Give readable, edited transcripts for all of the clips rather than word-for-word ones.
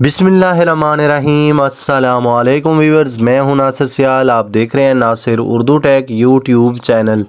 बिस्मिल्लाहिर्रहमानिर्रहीम अस्सलाम वालेकुम व्यूअर्स, मैं हूं नासिर सियाल। आप देख रहे हैं Nasir Urdu tech YouTube channel.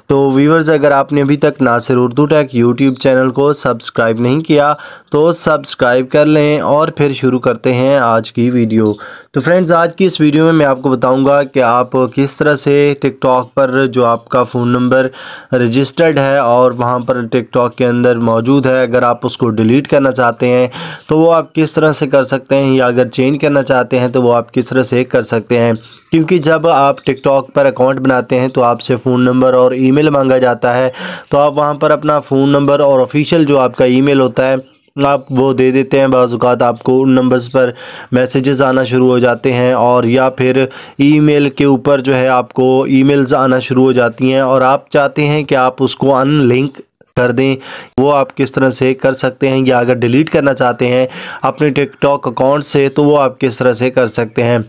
तो व्यूअर्स, अगर आपने अभी तक Nasir Urdu tech YouTube channel को सब्सक्राइब नहीं किया तो सब्सक्राइब कर लें और फिर शुरू करते हैं आज की वीडियो। तो फ्रेंड्स, आज की इस वीडियो में मैं आपको बताऊंगा कि आप किस तरह से टिकटॉक पर जो आपका फ़ोन नंबर रजिस्टर्ड है और वहां पर टिकटॉक के अंदर मौजूद है, अगर आप उसको डिलीट करना चाहते हैं तो वो आप किस तरह से कर सकते हैं, या अगर चेंज करना चाहते हैं तो वो आप किस तरह से कर सकते हैं। क्योंकि जब आप टिकटॉक पर अकाउंट बनाते हैं तो आपसे फ़ोन नंबर और ईमेल मांगा जाता है, तो आप वहां पर अपना फ़ोन नंबर और ऑफिशियल जो आपका ईमेल होता है आप वो दे देते हैं। बाज़ औक़ात आपको उन नंबर्स पर मैसेजेस आना शुरू हो जाते हैं, और या फिर ईमेल के ऊपर जो है आपको ईमेल्स आना शुरू हो जाती हैं और आप चाहते हैं कि आप उसको अनलिंक कर दें। वो आप किस तरह से कर सकते हैं, या अगर डिलीट करना चाहते हैं अपने टिकटॉक अकाउंट से तो वो आप किस तरह से कर सकते हैं।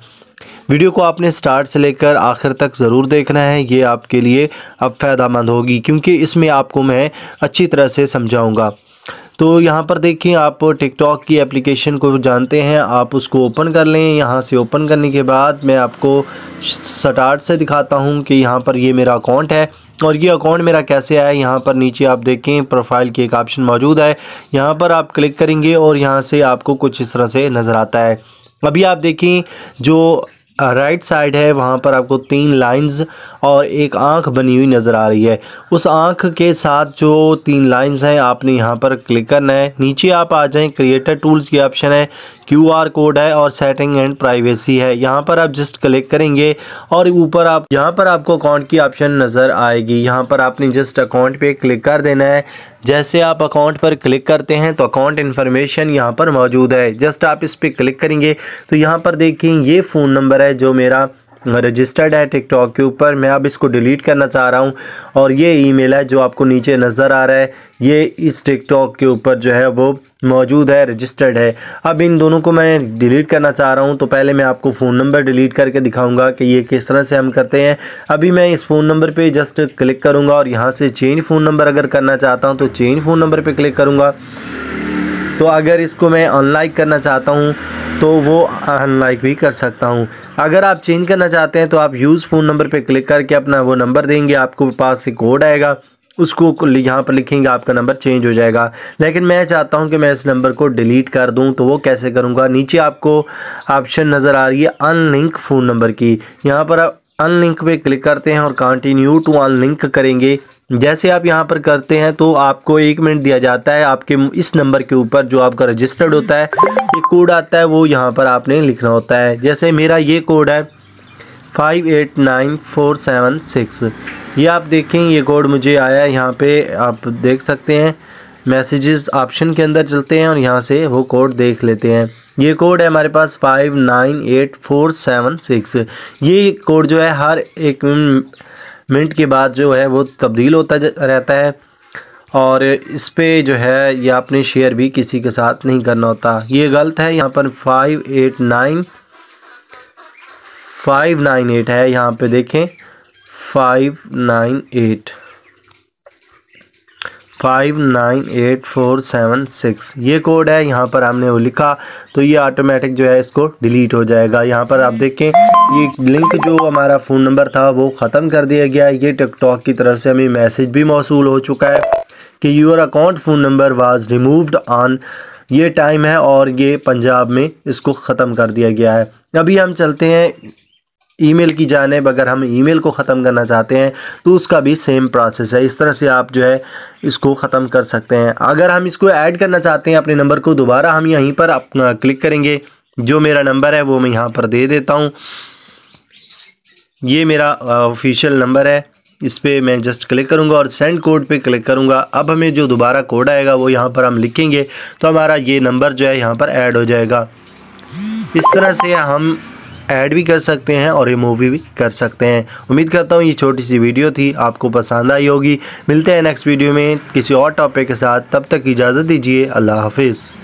वीडियो को आपने स्टार्ट से लेकर आखिर तक ज़रूर देखना है, ये आपके लिए अब फ़ायदेमंद होगी क्योंकि इसमें आपको मैं अच्छी तरह से समझाऊंगा। तो यहाँ पर देखिए, आप टिकटॉक की एप्लीकेशन को जानते हैं, आप उसको ओपन कर लें। यहाँ से ओपन करने के बाद मैं आपको स्टार्ट से दिखाता हूँ कि यहाँ पर ये मेरा अकाउंट है और ये अकाउंट मेरा कैसे आया। यहाँ पर नीचे आप देखें प्रोफाइल की एक ऑप्शन मौजूद है, यहाँ पर आप क्लिक करेंगे और यहाँ से आपको कुछ इस तरह से नज़र आता है। अभी आप देखें जो राइट साइड है वहाँ पर आपको 3 लाइंस और एक आंख बनी हुई नज़र आ रही है। उस आंख के साथ जो 3 लाइंस हैं आपने यहाँ पर क्लिक करना है। नीचे आप आ जाएं, क्रिएटर टूल्स की ऑप्शन है, QR कोड है और सेटिंग एंड प्राइवेसी है। यहाँ पर आप जस्ट क्लिक करेंगे और ऊपर आप यहाँ पर आपको अकाउंट की ऑप्शन नज़र आएगी। यहाँ पर आपने जस्ट अकाउंट पे क्लिक कर देना है। जैसे आप अकाउंट पर क्लिक करते हैं तो अकाउंट इन्फॉर्मेशन यहाँ पर मौजूद है। जस्ट आप इस पर क्लिक करेंगे तो यहाँ पर देखिए ये फ़ोन नंबर है जो मेरा रजिस्टर्ड है टिकटॉक के ऊपर। मैं अब इसको डिलीट करना चाह रहा हूँ और ये ईमेल है जो आपको नीचे नज़र आ रहा है, ये इस टिकटॉक के ऊपर जो है वो मौजूद है, रजिस्टर्ड है। अब इन दोनों को मैं डिलीट करना चाह रहा हूँ तो पहले मैं आपको फ़ोन नंबर डिलीट करके दिखाऊंगा कि ये किस तरह से हम करते हैं। अभी मैं इस फ़ोन नंबर पे जस्ट क्लिक करूँगा और यहाँ से चेंज फ़ोन नंबर अगर करना चाहता हूँ तो चेंज फ़ोन नंबर पर क्लिक करूँगा। तो अगर इसको मैं अनलाइक करना चाहता हूँ तो वो अनलाइक भी कर सकता हूँ। अगर आप चेंज करना चाहते हैं तो आप यूज़ फ़ोन नंबर पे क्लिक करके अपना वो नंबर देंगे, आपको पास एक कोड आएगा, उसको यहाँ पर लिखेंगे, आपका नंबर चेंज हो जाएगा। लेकिन मैं चाहता हूँ कि मैं इस नंबर को डिलीट कर दूँ, तो वो कैसे करूँगा। नीचे आपको ऑप्शन नज़र आ रही है अनलिंक फ़ोन नंबर की, यहाँ पर आप अनलिंक पे क्लिक करते हैं और कंटिन्यू टू अनलिंक करेंगे। जैसे आप यहाँ पर करते हैं तो आपको 1 मिनट दिया जाता है। आपके इस नंबर के ऊपर जो आपका रजिस्टर्ड होता है एक कोड आता है, वो यहाँ पर आपने लिखना होता है। जैसे मेरा ये कोड है 589476, ये आप देखें ये कोड मुझे आया। यहाँ पे आप देख सकते हैं, मैसेजेस ऑप्शन के अंदर चलते हैं और यहाँ से वो कोड देख लेते हैं। ये कोड है हमारे पास 598476। ये कोड जो है हर 1 मिनट के बाद जो है वो तब्दील होता रहता है, और इस पे जो है ये आपने शेयर भी किसी के साथ नहीं करना होता। ये गलत है, यहाँ पर 589598 है, यहाँ पे देखें 598476 ये कोड है। यहाँ पर हमने वो लिखा तो ये ऑटोमेटिक जो है इसको डिलीट हो जाएगा। यहाँ पर आप देखें ये लिंक जो हमारा फ़ोन नंबर था वो ख़त्म कर दिया गया है। ये टिकटॉक की तरफ से हमें मैसेज भी मौसूल हो चुका है कि your account phone number was removed on ये टाइम है, और ये पंजाब में इसको ख़त्म कर दिया गया है। अभी हम चलते हैं ईमेल की जानिब। अगर हम ईमेल को ख़त्म करना चाहते हैं तो उसका भी सेम प्रोसेस है। इस तरह से आप जो है इसको ख़त्म कर सकते हैं। अगर हम इसको ऐड करना चाहते हैं अपने नंबर को दोबारा, हम यहीं पर अपना क्लिक करेंगे। जो मेरा नंबर है वो मैं यहाँ पर दे देता हूँ, ये मेरा ऑफिशियल नंबर है। इस पर मैं जस्ट क्लिक करूँगा और सेंड कोड पे क्लिक करूँगा। अब हमें जो दोबारा कोड आएगा वो यहाँ पर हम लिखेंगे तो हमारा ये नंबर जो है यहाँ पर ऐड हो जाएगा। इस तरह से हम ऐड भी कर सकते हैं और रिमूव भी कर सकते हैं। उम्मीद करता हूँ ये छोटी सी वीडियो थी आपको पसंद आई होगी। मिलते हैं नेक्स्ट वीडियो में किसी और टॉपिक के साथ, तब तक इजाज़त दीजिए। अल्लाह हाफिज़।